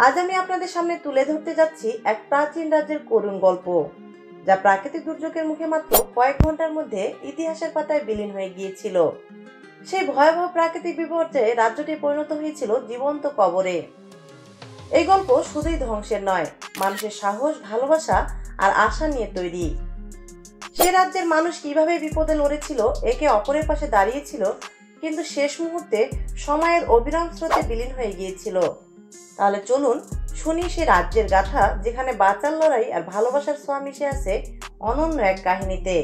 আজ আমি আপনাদের সামনে তুলে ধরতে যাচ্ছি এক প্রাচীন রাজ্যের করুণ গল্প, যা প্রাকৃতিক দুর্যোগের মুখে মাত্র কয়েক ঘন্টার মধ্যে ইতিহাসের পাতায় বিলীন হয়ে গিয়েছিল। সেই ভয়াবহ প্রাকৃতিক বিপর্যয়ে রাজ্যটি পরিণত হয়েছিল জীবন্ত কবরে। এই গল্প শুধুই ধ্বংসের নয়, মানুষের সাহস, ভালোবাসা আর আশা নিয়ে তৈরি। সে রাজ্যের মানুষ কিভাবে বিপদে লড়েছিল, একে অপরের পাশে দাঁড়িয়েছিল, কিন্তু শেষ মুহূর্তে সময়ের অবিরাম স্রোতে বিলীন হয়ে গিয়েছিল। তাহলে চলুন শুনি সে রাজ্যের গাথা, যেখানে বাঁচার লড়াই আর ভালোবাসার ছোঁয়া মিশে আছে অনন্য এক কাহিনীতে।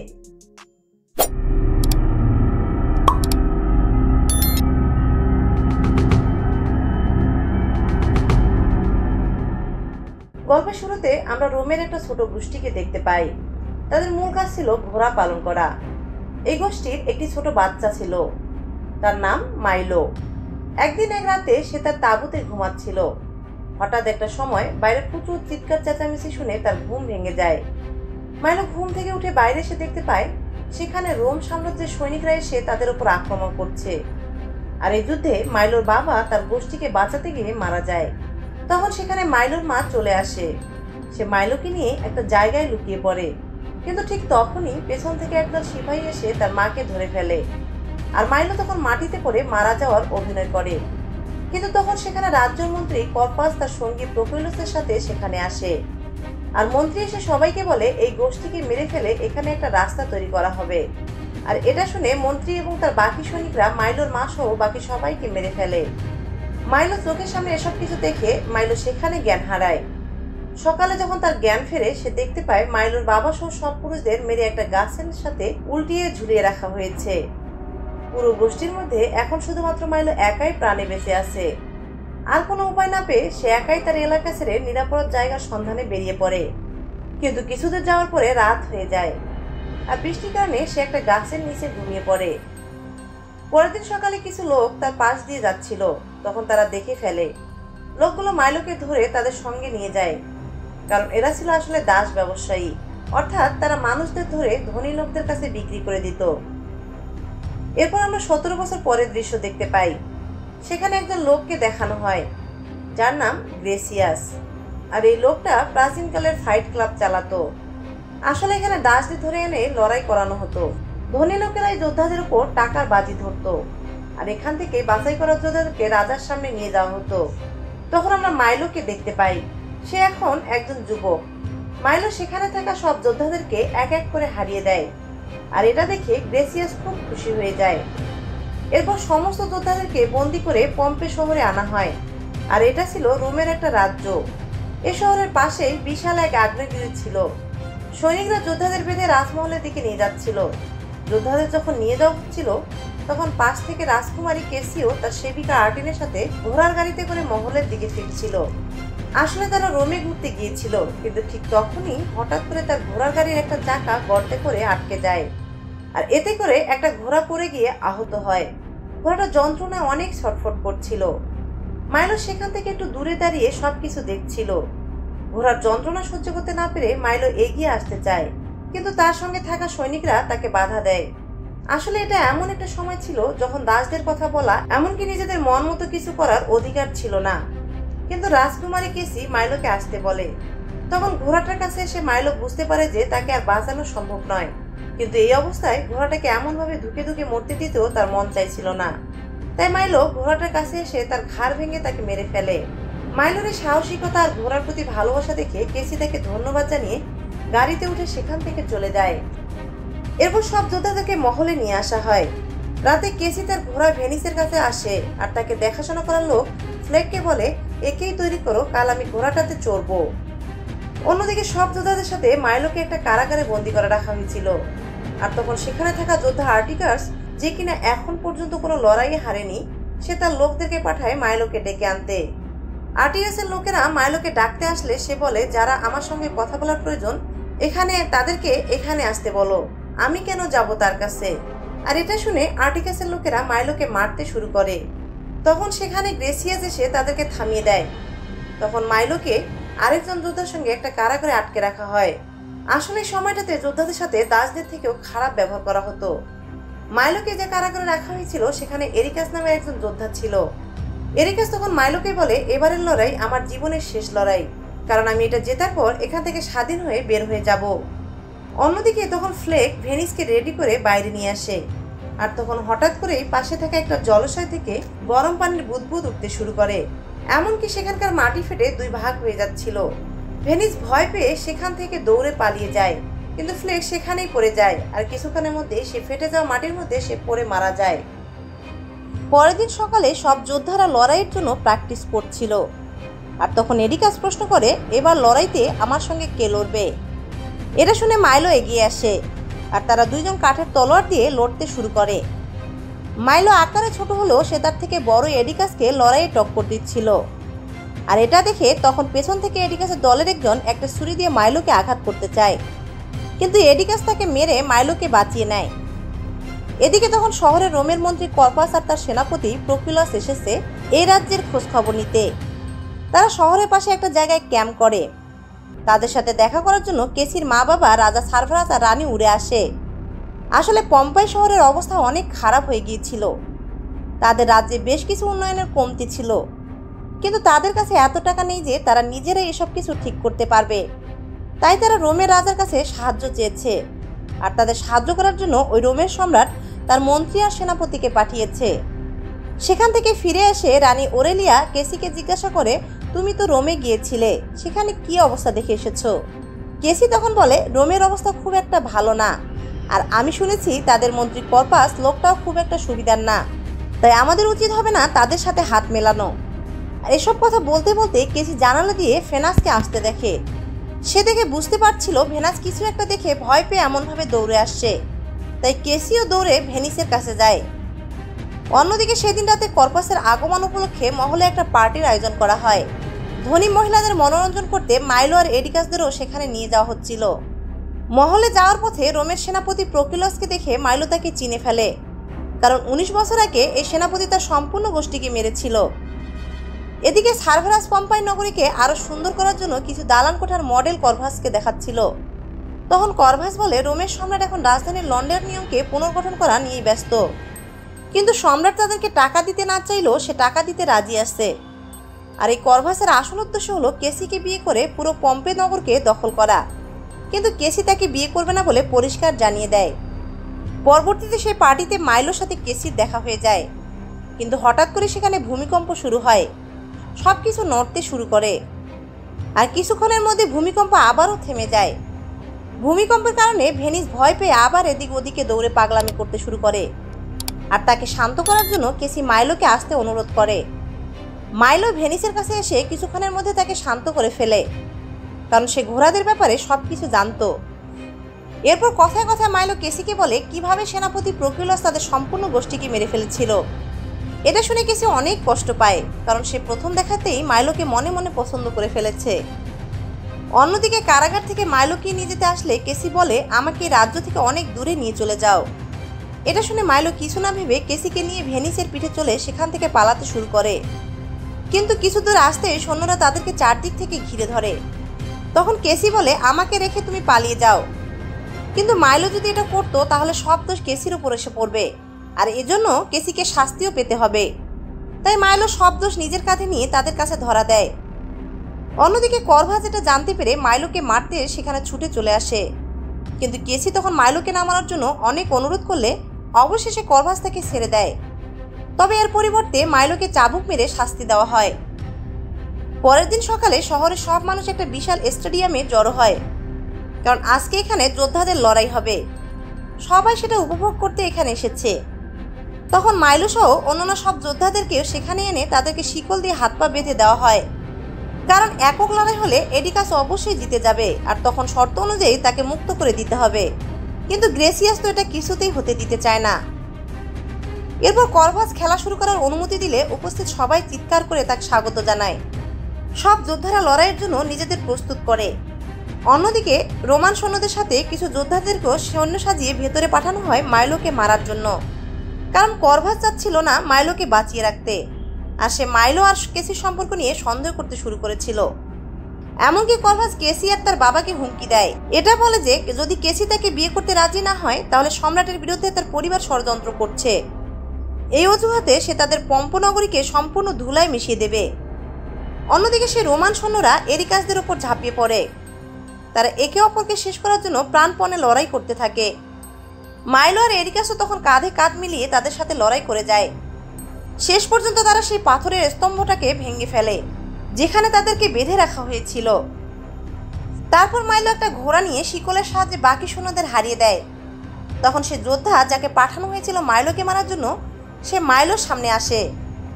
গল্পের শুরুতে আমরা রোমের একটা ছোট গোষ্ঠীকে দেখতে পাই। তাদের মূল কাজ ছিল ঘোড়া পালন করা। এই গোষ্ঠীর একটি ছোট বাচ্চা ছিল, তার নাম মাইলো। একদিন এক রাতে সে তার তাঁবুতে ঘুমাচ্ছিল। হঠাৎ একটা সময় বাইরে প্রচুর চিৎকার চেঁচামেচি শুনে তার ঘুম ভেঙে যায়। মাইলো ঘুম থেকে উঠে বাইরে এসে দেখতে পায় সেখানে রোম সাম্রাজ্যের সৈনিকরা এসে তাদের উপর আক্রমণ করছে। আর এই যুদ্ধে মাইলোর বাবা তার গোষ্ঠীকে বাঁচাতে গিয়ে মারা যায়। তখন সেখানে মাইলোর মা চলে আসে। সে মাইলোকে নিয়ে একটা জায়গায় লুকিয়ে পড়ে, কিন্তু ঠিক তখনই পেছন থেকে একদল সিপাহী এসে তার মাকে ধরে ফেলে। আর মাইলো তখন মাটিতে পড়ে মারা যাওয়ার অভিনয় করে। কিন্তু তখন সেখানে রাজ্যমন্ত্রী কর্পাস তার সঙ্গী প্রোকুলুসের সাথে সেখানে আসে। আর মন্ত্রী এসে সবাইকে বলে এই গোষ্ঠীকে মেরে ফেলে এখানে একটা রাস্তা তৈরি করা হবে। আর এটা শুনে মন্ত্রী এবং তার বাকি সৈনিকরা মাইলোর মা সহ বাকি সবাইকে মেরে ফেলে। মাইলো চোখের সামনে এসব কিছু দেখে মাইলো সেখানে জ্ঞান হারায়। সকালে যখন তার জ্ঞান ফেরে, সে দেখতে পায় মাইলোর বাবা সহ সব পুরুষদের মেরে একটা গাছের সাথে উল্টিয়ে ঝুলিয়ে রাখা হয়েছে। পুরো গোষ্ঠীর মধ্যে এখন শুধুমাত্র মাইলো একাই প্রাণে বেঁচে আছে। আর কোনো উপায় না পেয়ে সে একাই তার এলাকা ছেড়ে নিরাপদ জায়গার সন্ধানে বেরিয়ে পড়ে। কিন্তু কিছুদূর যাওয়ার পরে রাত হয়ে যায়, আর বৃষ্টির কারণে সে একটা গাছের নিচে ঘুমিয়ে পড়ে। পরের দিন সকালে কিছু লোক তার পাশ দিয়ে যাচ্ছিল, তখন তারা দেখে ফেলে। লোকগুলো মাইলোকে ধরে তাদের সঙ্গে নিয়ে যায়, কারণ এরা ছিল আসলে দাস ব্যবসায়ী, অর্থাৎ তারা মানুষদের ধরে ধনী লোকদের কাছে বিক্রি করে দিত। এরপর আমরা 17 বছর পরের দৃশ্য দেখতে পাই। সেখানে একজন লোককে দেখানো হয়, যার নাম গ্রেসিয়াস। আর এই লোকটা প্রাচীনকালের ফাইট ক্লাব চালাতো। আসলে এখানে দাসদের ধরে এনে লড়াই করানো হতো। ধনী লোকেরা এই যোদ্ধাদের উপর টাকার বাজি ধরতো, আর এখান থেকে বাছাই করা যোদ্ধাদেরকে রাজার সামনে নিয়ে যাওয়া হতো। তখন আমরা মাইলোকে দেখতে পাই। সে এখন একজন যুবক। মাইলো সেখানে থাকা সব যোদ্ধাদেরকে এক এক করে হারিয়ে দেয়, আর এটা দেখে গ্রেসিয়াস খুব খুশি হয়ে যায়। এরপর সমস্ত যোদ্ধাদেরকে বন্দি করে পম্পে শহরে আনা হয়। আর এটা ছিল রোমের একটা রাজ্য। এ শহরের পাশেই বিশাল এক আগ্নেয়গিরি ছিল। সৈনিকরা যোদ্ধাদের বেঁধে রাজমহলের দিকে নিয়ে যাচ্ছিল। যোদ্ধাদের যখন নিয়ে যাওয়া হচ্ছিল, তখন পাশ থেকে রাজকুমারী কেসিও তার সেবিকা আর্টিনের সাথে ঘোড়ার গাড়িতে করে মহলের দিকে ফিরছিল। আসলে তারা রোমে ঘুরতে গিয়েছিল, কিন্তু ঠিক তখনই হঠাৎ করে তার ঘোড়ার গাড়ির একটা চাকা গর্তে করে আটকে যায়। আর এতে করে একটা ঘোড়া পড়ে গিয়ে আহত হয়। ঘোড়াটা যন্ত্রণায় অনেক ছটফট করছিল। মাইলো সেখান থেকে একটু দূরে দাঁড়িয়ে সবকিছু দেখছিল। ঘোড়ার যন্ত্রণা সহ্য করতে না পেরে মাইলো এগিয়ে আসতে চায়, কিন্তু তার সঙ্গে থাকা সৈনিকরা তাকে বাধা দেয়। আসলে এটা এমন একটা সময় ছিল যখন দাসদের কথা বলা, এমনকি নিজেদের মন মতো কিছু করার অধিকার ছিল না। কিন্তু রাজকুমারী কেসি মাইলোকে আসতে বলে। তখন ঘোড়াটার কাছে এসে মাইলো বুঝতে পারে যে তাকে আর বাঁচানো সম্ভব নয়। কিন্তু এই অবস্থায় ঘোড়াটাকে এমন ভাবে ধুকে ধুকে মরতে দিতেও তার মন চাইছিল না। তাই মাইলো ঘোড়াটার কাছে এসে তার ঘাড় ভেঙে তাকে মেরে ফেলে। মাইলোর এই সাহসিকতা আর ঘোড়ার প্রতি ভালোবাসা দেখে কেসি তাকে ধন্যবাদ জানিয়ে গাড়িতে উঠে সেখান থেকে চলে যায়। এরপর সব যোদ্ধাদেরকে মহলে নিয়ে আসা হয়। রাতে কেসি তার ঘোড়া ভেনিসের কাছে আসে, আর তাকে দেখাশোনা করার লোক ফ্লেককে বলে, একেই তৈরি করো, কাল আমি ঘোড়াটাতে চড়বো। অন্যদিকে সব যোদ্ধাদের সাথে মাইলোকে একটা কারাগারে বন্দি করে রাখা হয়েছিল। আর তখন সেখানে থাকা যোদ্ধা আর্টিকাস, যে কিনা এখন পর্যন্ত কোনো লড়াইয়ে হারেনি, সে তার লোকদেরকে পাঠায় মাইলোকে ডেকে আনতে। আর্টিকাসের লোকেরা মাইলোকে ডাকতে আসলে সে বলে, যারা আমার সঙ্গে কথা বলার প্রয়োজন তাদেরকে এখানে আসতে বলো, আমি কেন যাব তার কাছে। আর এটা শুনে আর্টিকাসের লোকেরা মাইলোকে মারতে শুরু করে। তখন সেখানে গ্রেসিয়াস এসে তাদেরকে থামিয়ে দেয়। তখন মাইলোকে আরেকজন যোদ্ধার সঙ্গে একটা কারাগারে আটকে রাখা হয়। আসলে সময়টাতে যোদ্ধাদের সাথে দাসদের থেকেও খারাপ ব্যবহার করা হতো। মাইলোকে যে কারাগারে রাখা হয়েছিল, সেখানে এরিকাস নামে একজন যোদ্ধা ছিল। এরিকাস তখন মাইলোকে বলে, এবারের লড়াই আমার জীবনের শেষ লড়াই, কারণ আমি এটা জেতার পর এখান থেকে স্বাধীন হয়ে বের হয়ে যাব। অন্যদিকে তখন ফ্লেক ভেনিসকে রেডি করে বাইরে নিয়ে আসে, আর তখন হঠাৎ করেই পাশে থাকা একটা জলাশয় থেকে গরম পানির বুদবুদ উঠতে শুরু করে, এমনকি সেখানকার মাটি ফেটে দুই ভাগ হয়ে যাচ্ছিল। ভেনিস ভয় পেয়ে সেখান থেকে দৌড়ে পালিয়ে যায়, কিন্তু ফ্লেক সেখানেই পড়ে যায়, আর কিছুক্ষণের মধ্যে সে ফেটে যাওয়া মাটির মধ্যে সে পড়ে মারা যায়। পরের দিন সকালে সব যোদ্ধারা লড়াইয়ের জন্য প্র্যাকটিস করছিল, আর তখন এরিকাস প্রশ্ন করে, এবার লড়াইতে আমার সঙ্গে কে লড়বে? এটা শুনে মাইলো এগিয়ে আসে, আর তারা দুইজন কাঠের তলোয়ার দিয়ে লড়তে শুরু করে। মাইলো আকারে ছোট হলেও সে তার থেকে বড় এরিকাসকে লড়াইয়ে টক্কর দিচ্ছিল, আর এটা দেখে তখন পেছন থেকে এডিকাসের দলের একজন একটা ছুরি দিয়ে মাইলোকে আঘাত করতে চায়, কিন্তু এডিকাস তাকে মেরে মাইলোকে বাঁচিয়ে নেয়। এদিকে তখন শহরের রোমের মন্ত্রী কর্পাস আর তার সেনাপতি প্রকিলাস এসেছে এই রাজ্যের খোঁজ খবর নিতে। তারা শহরের পাশে একটা জায়গায় ক্যাম্প করে। তাদের সাথে দেখা করার জন্য কেসির মা বাবা রাজা সার্ভারাস আর রানী উড়ে আসে। আসলে পম্পাই শহরের অবস্থা অনেক খারাপ হয়ে গিয়েছিল, তাদের রাজ্যে বেশ কিছু উন্নয়নের কমতি ছিল, কিন্তু তাদের কাছে এত টাকা নেই যে তারা নিজেরাই এসব কিছু ঠিক করতে পারবে। তাই তারা রোমের রাজার কাছে সাহায্য চেয়েছে, আর তাদের সাহায্য করার জন্য ওই রোমের সম্রাট তার মন্ত্রী আর সেনাপতিকে পাঠিয়েছে। সেখান থেকে ফিরে এসে রানী ওরেলিয়া কেসিকে জিজ্ঞাসা করে, তুমি তো রোমে গিয়েছিলে, সেখানে কি অবস্থা দেখে এসেছো? কেসি তখন বলে, রোমের অবস্থা খুব একটা ভালো না, আর আমি শুনেছি তাদের মন্ত্রী কর্পাস লোকটাও খুব একটা সুবিধার না, তাই আমাদের উচিত হবে না তাদের সাথে হাত মেলানো। আর এসব কথা বলতে বলতে কেসি জানালা দিয়ে ফেনাসকে আসতে দেখে। সে দেখে বুঝতে পারছিল ভেনাস কিছু একটা দেখে ভয় পেয়ে এমনভাবে দৌড়ে আসছে, তাই কেসিও দৌড়ে ভেনিসের কাছে যায়। অন্যদিকে সেদিন রাতে কর্পাসের আগমন উপলক্ষে মহলে একটা পার্টির আয়োজন করা হয়। ধনী মহিলাদের মনোরঞ্জন করতে মাইলো আর এডিকাসদেরও সেখানে নিয়ে যাওয়া হচ্ছিল। মহলে যাওয়ার পথে রোমের সেনাপতি প্রকিলাসকে দেখে মাইলো তাকে চিনে ফেলে, কারণ 19 বছর আগে এই সেনাপতি তার সম্পূর্ণ গোষ্ঠীকে মেরেছিল। এদিকে সার্ভারাস পম্পাই নগরীকে আরো সুন্দর করার জন্য কিছু দালান কোঠার মডেল কর্ভাসকে দেখাচ্ছিল। তখন কর্ভাস বলে, রোমের সম্রাট এখন রাজধানীর লন্ডনের নিয়মকে পুনর্গঠন করা নিয়ে ব্যস্ত, কিন্তু সম্রাট তাদেরকে টাকা দিতে না চাইলেও সে টাকা দিতে রাজি আসছে। আর এই কর্ভাসের আসল উদ্দেশ্য হলো কেসিকে বিয়ে করে পুরো পম্পে নগরকে দখল করা, কিন্তু কেসি তাকে বিয়ে করবে না বলে পরিষ্কার জানিয়ে দেয়। পরবর্তীতে সেই পার্টিতে মাইলোর সাথে কেসির দেখা হয়ে যায়, কিন্তু হঠাৎ করে সেখানে ভূমিকম্প শুরু হয়, সবকিছু নড়তে শুরু করে, আর কিছুক্ষণের মধ্যে ভূমিকম্প আবারও থেমে যায়। ভূমিকম্পের কারণে ভেনিস ভয় পেয়ে আবার এদিক ওদিকে দৌড়ে পাগলামি করতে শুরু করে, আর তাকে শান্ত করার জন্য কেসি মাইলোকে আসতে অনুরোধ করে। মাইলো ভেনিসের কাছে এসে কিছুক্ষণের মধ্যে তাকে শান্ত করে ফেলে, কারণ সে ঘোড়াদের ব্যাপারে সবকিছু জানতো। এরপর কথায় কথায় মাইলো কেসিকে বলে কিভাবে সেনাপতি প্রকিলাস তাদের সম্পূর্ণ গোষ্ঠীকে মেরে ফেলেছিল। এটা শুনে কেসি অনেক কষ্ট পায়, কারণ সে প্রথম দেখাতেই মাইলোকে মনে মনে পছন্দ করে ফেলেছে। অন্যদিকে কারাগার থেকে মাইলোকে নিয়ে যেতে আসলে কেসি বলে, আমাকে রাজ্য থেকে অনেক দূরে নিয়ে চলে যাও। এটা শুনে মাইলো কিছু না ভেবে কেসিকে নিয়ে ভেনিসের পিঠে চলে সেখান থেকে পালাতে শুরু করে, কিন্তু কিছু দূর আসতে সৈন্যরা তাদেরকে চারদিক থেকে ঘিরে ধরে। তখন কেসি বলে, আমাকে রেখে তুমি পালিয়ে যাও, কিন্তু মাইলো যদি এটা করতো তাহলে সব দোষ কেসির উপর এসে পড়বে, আর এজন্য কেসিকে শাস্তিও পেতে হবে। তাই মাইলো সব দোষ নিজের কাঁধে নিয়ে তাদের কাছে ধরা দেয়। অন্যদিকে কর্ভাস এটা জানতে পেরে মাইলোকে মারতে সেখানে ছুটে চলে আসে, কিন্তু কেসি তখন মাইলোকে নামানোর জন্য অনেক অনুরোধ করলে অবশেষে কর্ভাস তাকে ছেড়ে দেয়। তবে এর পরিবর্তে মাইলোকে চাবুক মেরে শাস্তি দেওয়া হয়। পরের দিন সকালে শহরের সব মানুষ একটা বিশাল স্টেডিয়ামে জড়ো হয়, কারণ আজকে এখানে যোদ্ধাদের লড়াই হবে। সবাই সেটা উপভোগ করতে এখানে এসেছে। তখন মাইলো সহ অন্যান্য সব যোদ্ধাদেরকেও সেখানে এনে তাদেরকে শিকল দিয়ে হাত পা বেঁধে দেওয়া হয়, কারণ একক লড়াই হলে এডিকাস অবশ্যই জিতে যাবে, আর তখন শর্ত অনুযায়ী তাকে মুক্ত করে দিতে হবে। কিন্তু গ্রেসিয়াস তো এটা কিছুতেই হতে দিতে চায় না। এরপর কর্ভাস খেলা শুরু করার অনুমতি দিলে উপস্থিত সবাই চিৎকার করে তাকে স্বাগত জানায়। সব যোদ্ধারা লড়াইয়ের জন্য নিজেদের প্রস্তুত করে। অন্যদিকে রোমান সৈন্যদের সাথে কিছু যোদ্ধাদেরকেও সৈন্য সাজিয়ে ভেতরে পাঠানো হয় মাইলোকে মারার জন্য, কারণ কর্ভাস চাচ্ছিল না মাইলোকে বাঁচিয়ে রাখতে, আর সে মাইলো আর কেসির সম্পর্ক নিয়ে সন্দেহ করতে শুরু করেছিল। এমনকি কর্ভাস কেসি আর তার বাবাকে হুমকি দেয়, এটা বলে যে যদি কেসি তাকে বিয়ে করতে রাজি না হয় তাহলে সম্রাটের বিরুদ্ধে তার পরিবার ষড়যন্ত্র করছে। এই অজুহাতে সে তাদের পম্পনগরীকে সম্পূর্ণ ধুলায় মিশিয়ে দেবে। অন্যদিকে সে রোমান সৈন্যরা এরিকাসদের উপর ঝাঁপিয়ে পড়ে। তারা একে অপরকে শেষ করার জন্য প্রাণপণে লড়াই করতে থাকে। মাইলো আর এরিকাসও তখন কাঁধে কাঁধ মিলিয়ে তাদের সাথে লড়াই করে যায়। শেষ পর্যন্ত তারা সেই পাথরের স্তম্ভটাকে ভেঙে ফেলে যেখানে তাদেরকে বেঁধে রাখা হয়েছিল। তারপর মাইলো একটা ঘোড়া নিয়ে শিকলের সাহায্যে বাকি সৈন্যদের হারিয়ে দেয়। তখন সে যোদ্ধা যাকে পাঠানো হয়েছিল মাইলোকে মারার জন্য, সে মাইলোর সামনে আসে,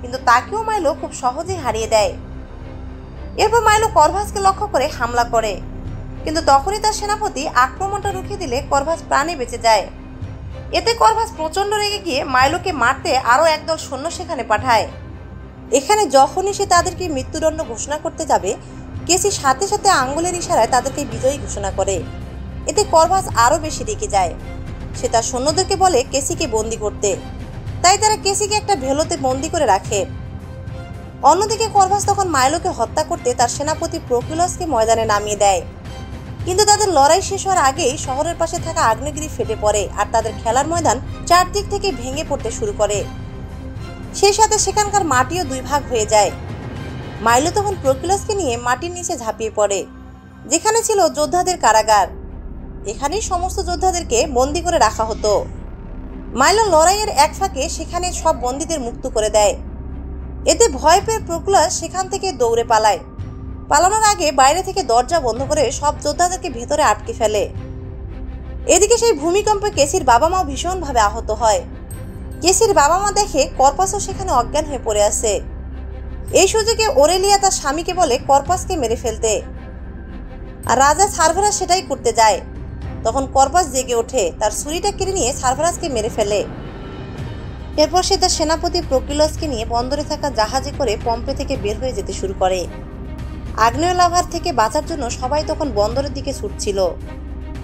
কিন্তু তাকেও মাইলো খুব সহজেই হারিয়ে দেয়। এরপর মাইলো করভাসকে লক্ষ্য করে হামলা করে, কিন্তু তখনই তার সেনাপতি আক্রমণটা রুখে দিলে করভাস প্রাণে বেঁচে যায়। এতে করভাস প্রচণ্ড রেগে গিয়ে মাইলোকে মারতে আরও একদল সৈন্য সেখানে পাঠায়। এখানে যখনই সে তাদেরকে মৃত্যুদণ্ড ঘোষণা করতে যাবে, কেসি সাথে সাথে আঙ্গুলের ইশারায় তাদেরকে বিজয়ী ঘোষণা করে। এতে করভাস আরও বেশি রেগে যায়। সে তার সৈন্যদেরকে বলে কেসিকে বন্দি করতে, তাই তারা কেসিকে একটা ভেলোতে বন্দি করে রাখে। অন্যদিকে করভাস তখন মাইলোকে হত্যা করতে তার সেনাপতি প্রোকিউলাসকে ময়দানে নামিয়ে দেয়, কিন্তু তাদের লড়াই শেষ হওয়ার আগেই শহরের পাশে থাকা আগ্নেয়গিরি ফেটে পড়ে আর তাদের খেলার ময়দান চারদিক থেকে ভেঙে পড়তে শুরু করে। সেই সাথে সেখানকার মাটিও দুই ভাগ হয়ে যায়। মাইলো তখন প্রোকিউলাসকে নিয়ে মাটির নিচে ঝাঁপিয়ে পড়ে, যেখানে ছিল যোদ্ধাদের কারাগার। এখানেই সমস্ত যোদ্ধাদেরকে বন্দি করে রাখা হতো। মাইলো লড়াইয়ের এক ফাঁকে সেখানে সব বন্দীদের মুক্ত করে দেয়। এতে ভয় পেয়ে প্রোকিউলাস সেখান থেকে দৌড়ে পালায়। পালানোর আগে বাইরে থেকে দরজা বন্ধ করে সব যোদ্ধাদেরকে ভেতরে আটকে ফেলে। এদিকে সেই ভূমিকম্পে কেসির বাবা মাও ভীষণভাবে আহত হয়। কেসির বাবা মা দেখে করপাসও সেখানে অজ্ঞান হয়ে পড়ে আছে। এই সুযোগে ওরেলিয়া তার স্বামীকে বলে করপাসকে মেরে ফেলতে, আর রাজা সার্ভারাস সেটাই করতে যায়। তখন করপাস জেগে ওঠে, তার ছুরিটা কেড়ে নিয়ে সার্ভারাসকে মেরে ফেলে। এরপর সে তার সেনাপতি প্রোকিউলাসকে নিয়ে বন্দরে থাকা জাহাজে করে পম্পে থেকে বের হয়ে যেতে শুরু করে। আগ্নেয় লাভার থেকে বাঁচার জন্য সবাই তখন বন্দরের দিকে ছুটছিল,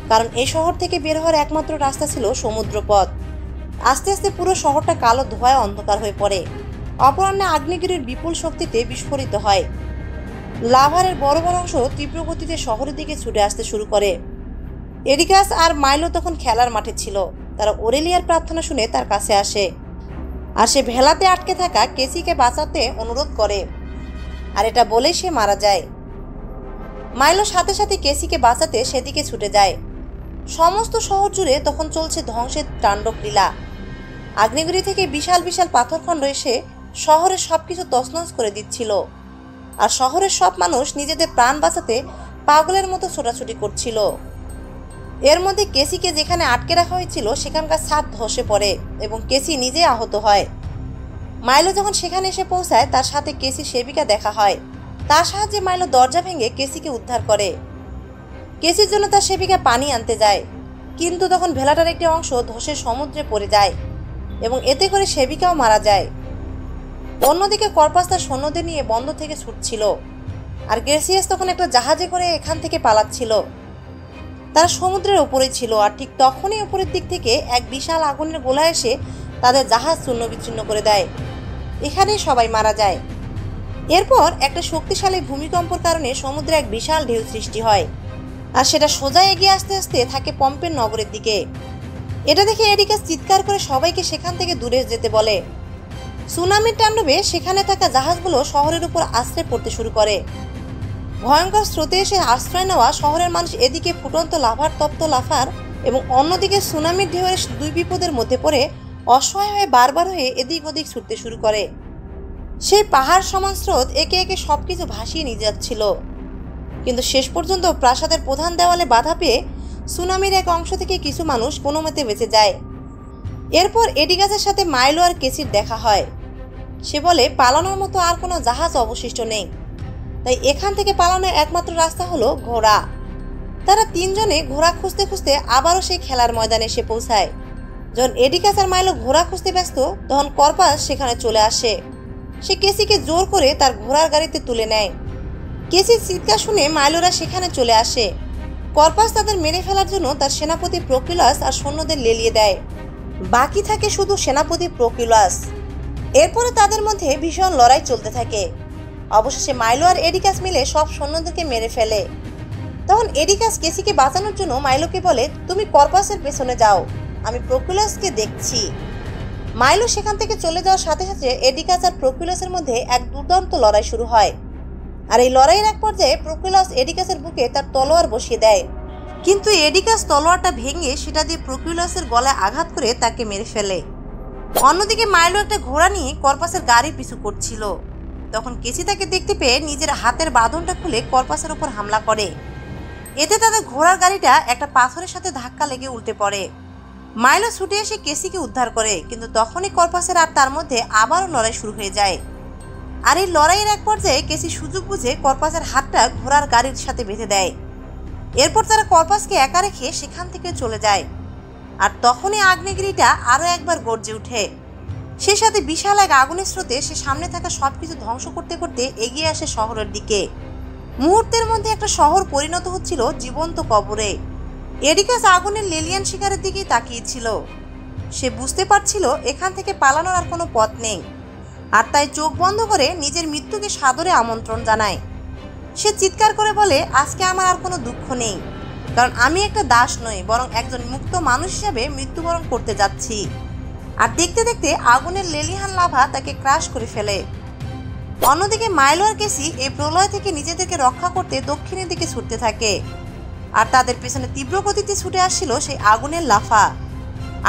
কারণ এই শহর থেকে বের হওয়ার একমাত্র রাস্তা ছিল সমুদ্রপথ। আস্তে আস্তে পুরো শহরটা কালো ধোঁয়ায় অন্ধকার হয়ে পড়ে। অপরাহ্নে আগ্নেয়গিরির বিপুল শক্তিতে বিস্ফোরিত হয়। লাভারের বড় বড় অংশ তীব্র গতিতে শহরের দিকে ছুটে আসতে শুরু করে। এরিকাস আর মাইলো তখন খেলার মাঠে ছিল। তারা ওরেলিয়ার প্রার্থনা শুনে তার কাছে আসে, আর সে ভেলাতে আটকে থাকা কেসিকে বাঁচাতে অনুরোধ করে, আর এটা বলে সে মারা যায়। মাইলো সাথে সাথে কেসিকে বাঁচাতে সেদিকে ছুটে যায়। সমস্ত শহর জুড়ে তখন চলছে ধ্বংসের তাণ্ডব লীলা। আগ্নেয়গিরি থেকে বিশাল বিশাল পাথরখণ্ড এসে শহরের সবকিছু তছনছ করে দিচ্ছিল, আর শহরের সব মানুষ নিজেদের প্রাণ বাঁচাতে পাগলের মতো ছোটাছুটি করছিল। এর মধ্যে কেসিকে যেখানে আটকে রাখা হয়েছিল সেখানকার ছাদ ধসে পড়ে এবং কেসি নিজে আহত হয়। মাইলো যখন সেখানে এসে পৌঁছায়, তার সাথে কেসির সেবিকা দেখা হয়। তার সাহায্যে মাইলো দরজা ভেঙে কেসিকে উদ্ধার করে। কেসির জন্য তার সেবিকা পানি আনতে যায়, কিন্তু তখন ভেলাটার একটি অংশ ধসে সমুদ্রে পড়ে যায় এবং এতে করে সেবিকাও মারা যায়। অন্যদিকে করপাস তার সৈন্যদের নিয়ে বন্দর থেকে ছুটছিল, আর গ্রেসিয়াস তখন একটা জাহাজে করে এখান থেকে পালাচ্ছিল। তারা সমুদ্রের ওপরেই ছিল, আর ঠিক তখনই উপরের দিক থেকে এক বিশাল আগুনের গোলা এসে তাদের জাহাজ চূর্ণ বিচ্ছিন্ন করে দেয়। এখানেই সবাই মারা যায়। এরপর একটা শক্তিশালী ভূমিকম্পের কারণে সমুদ্রে এক বিশাল ঢেউ সৃষ্টি হয়, আর সেটা সোজা এগিয়ে আসতে আসতে থাকে পম্পের নগরের দিকে। এটা দেখে এরিকাস চিৎকার করে সবাইকে সেখান থেকে দূরে যেতে বলে। সুনামির তাণ্ডবে সেখানে থাকা জাহাজগুলো শহরের উপর আশ্রে পড়তে শুরু করে। ভয়ঙ্কর স্রোতে এসে আশ্রয় নেওয়া শহরের মানুষ এদিকে ফুটন্ত লাভার তপ্ত লাফার এবং অন্যদিকে সুনামির ঢেউয়ের দুই বিপদের মধ্যে পড়ে অসহায় হয়ে বারবার হয়ে এদিক ওদিক ছুটতে শুরু করে। সেই পাহাড় সমান স্রোত একে একে সবকিছু ভাসিয়ে নিয়ে যাচ্ছিল, কিন্তু শেষ পর্যন্ত প্রাসাদের প্রধান দেওয়ালে বাধা পেয়ে সুনামির এক অংশ থেকে কিছু মানুষ কোনো মতে বেঁচে যায়। এরপর এডিগাসের সাথে মাইলো আর কেসির দেখা হয়। সে বলে পালানোর মতো আর কোনো জাহাজ অবশিষ্ট নেই, তাই এখান থেকে পালানোর একমাত্র রাস্তা হলো ঘোড়া। তারা তিনজনে ঘোড়া খুঁজতে খুঁজতে আবারও সেই খেলার ময়দানে এসে পৌঁছায়। যখন এডিকাস আর মাইলো ঘোড়া খুঁজতে ব্যস্ত, তখন করপাস সেখানে চলে আসে। সে কেসিকে জোর করে তার ঘোড়ার গাড়িতে তুলে নেয়। কেসির চিৎকার শুনে মাইলোরা সেখানে চলে আসে। করপাস তাদের মেরে ফেলার জন্য তার সেনাপতি প্রোকিউলাস আর সৈন্যদের লেলিয়ে দেয়। বাকি থাকে শুধু সেনাপতি প্রোকিউলাস। এরপরে তাদের মধ্যে ভীষণ লড়াই চলতে থাকে। অবশেষে মাইলো আর এডিকাস মিলে সব সৈন্যদেরকে মেরে ফেলে। তখন এডিকাস কেসিকে বাঁচানোর জন্য মাইলোকে বলে, তুমি করপাসের পেছনে যাও, আমি প্রোকিউলাসকে দেখছি। মাইলো সেখান থেকে চলে যাওয়ার সাথে সাথে এডিকাস আর প্রকুলাসের মধ্যে এক দুর্দান্ত লড়াই শুরু হয়। আর এই লড়াইয়ের এক পর্যায়ে প্রকুলাস এডিকাসের বুকে তার তলোয়ার বসিয়ে দেয়, কিন্তু এডিকাস তলোয়ারটা ভেঙে সেটা দিয়ে প্রকুলাসের গলায় আঘাত করে তাকে মেরে ফেলে। অন্যদিকে মাইলো একটা ঘোড়া নিয়ে কর্পাসের গাড়ি পিছু করছিল। তখন কেসি তাকে দেখতে পেয়ে নিজের হাতের বাঁধনটা খুলে কর্পাসের উপর হামলা করে। এতে তাদের ঘোড়ার গাড়িটা একটা পাথরের সাথে ধাক্কা লেগে উল্টে পড়ে। মাইলো ছুটে এসে কেসিকে উদ্ধার করে, কিন্তু তখনই কর্পাসের আর তার মধ্যে আবারও লড়াই শুরু হয়ে যায়। আর এই লড়াইয়ের এক পর্যায়ে কেসি সুযোগ বুঝে কর্পাসের হাতটা ঘোড়ার গাড়ির সাথে বেঁধে দেয়। এরপর তারা কর্পাসকে একা রেখে সেখান থেকে চলে যায়। আর তখনই আগ্নেয়গিরিটা আরও একবার গর্জে ওঠে। সে সাথে বিশাল এক আগুনের স্রোতে সে সামনে থাকা সবকিছু ধ্বংস করতে করতে এগিয়ে আসে শহরের দিকে। মুহূর্তের মধ্যে একটা শহর পরিণত হচ্ছিল জীবন্ত কবরে। এডিকাস আগুনের লেলিয়ান শিকারের দিকেই তাকিয়েছিল। সে বুঝতে পারছিল এখান থেকে পালানোর আর কোনো পথ নেই, আর তাই চোখ বন্ধ করে নিজের মৃত্যুকে সাদরে আমন্ত্রণ জানায়। সে চিৎকার করে বলে, আজকে আমার আর কোনো দুঃখ নেই, কারণ আমি একটা দাস নই, বরং একজন মুক্ত মানুষ হিসেবে মৃত্যুবরণ করতে যাচ্ছি। আর দেখতে দেখতে আগুনের লেলিহান লাভা তাকে ক্রাশ করে ফেলে। অন্যদিকে মাইলো আর কেসি এই প্রলয় থেকে নিজেদেরকে রক্ষা করতে দক্ষিণের দিকে ছুটতে থাকে। আর তাদের পেছনে তীব্র গতিতে ছুটে আসছিল সেই আগুনের লাফা।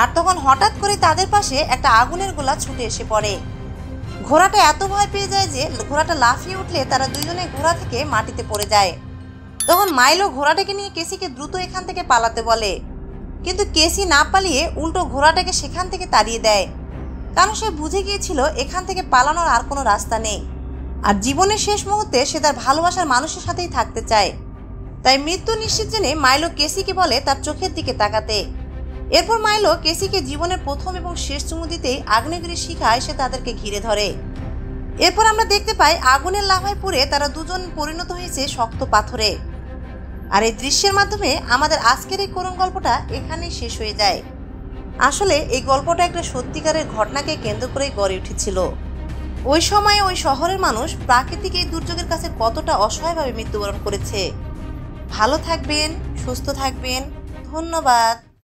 আর তখন হঠাৎ করে তাদের পাশে একটা আগুনের গোলা ছুটে এসে পড়ে। ঘোড়াটা এত ভয় পেয়ে যায় যে ঘোড়াটা লাফিয়ে উঠলে তারা দুইজনে ঘোড়া থেকে মাটিতে পড়ে যায়। তখন মাইলো ঘোড়াটাকে নিয়ে কেসিকে দ্রুত এখান থেকে পালাতে বলে, কিন্তু কেসি না পালিয়ে উল্টো ঘোড়াটাকে সেখান থেকে তাড়িয়ে দেয়, কারণ সে বুঝে গিয়েছিল এখান থেকে পালানোর আর কোনো রাস্তা নেই। আর জীবনের শেষ মুহূর্তে সে তার ভালোবাসার মানুষের সাথেই থাকতে চায়। তাই মৃত্যু নিশ্চিত জেনে মাইলো কেসিকে বলে তার চোখের দিকে তাকাতে। এরপর মাইলো কেসিকে জীবনের প্রথম এবং শেষ চুমু দিতেই আগ্নেয়গিরির শিখা এসে তাদেরকে ঘিরে ধরে। এরপর আমরা দেখতে পাই আগুনের লাভায় পুড়ে তারা দুজন পরিণত হয়েছে শক্ত পাথরে। আর এই দৃশ্যের মাধ্যমে আমাদের আজকের এই করুণ গল্পটা এখানেই শেষ হয়ে যায়। আসলে এই গল্পটা একটা সত্যিকারের ঘটনাকে কেন্দ্র করেই গড়ে উঠেছিল। ওই সময়ে ওই শহরের মানুষ প্রাকৃতিক এই দুর্যোগের কাছে কতটা অসহায়ভাবে মৃত্যুবরণ করেছে। ভালো থাকবেন, সুস্থ থাকবেন, ধন্যবাদ।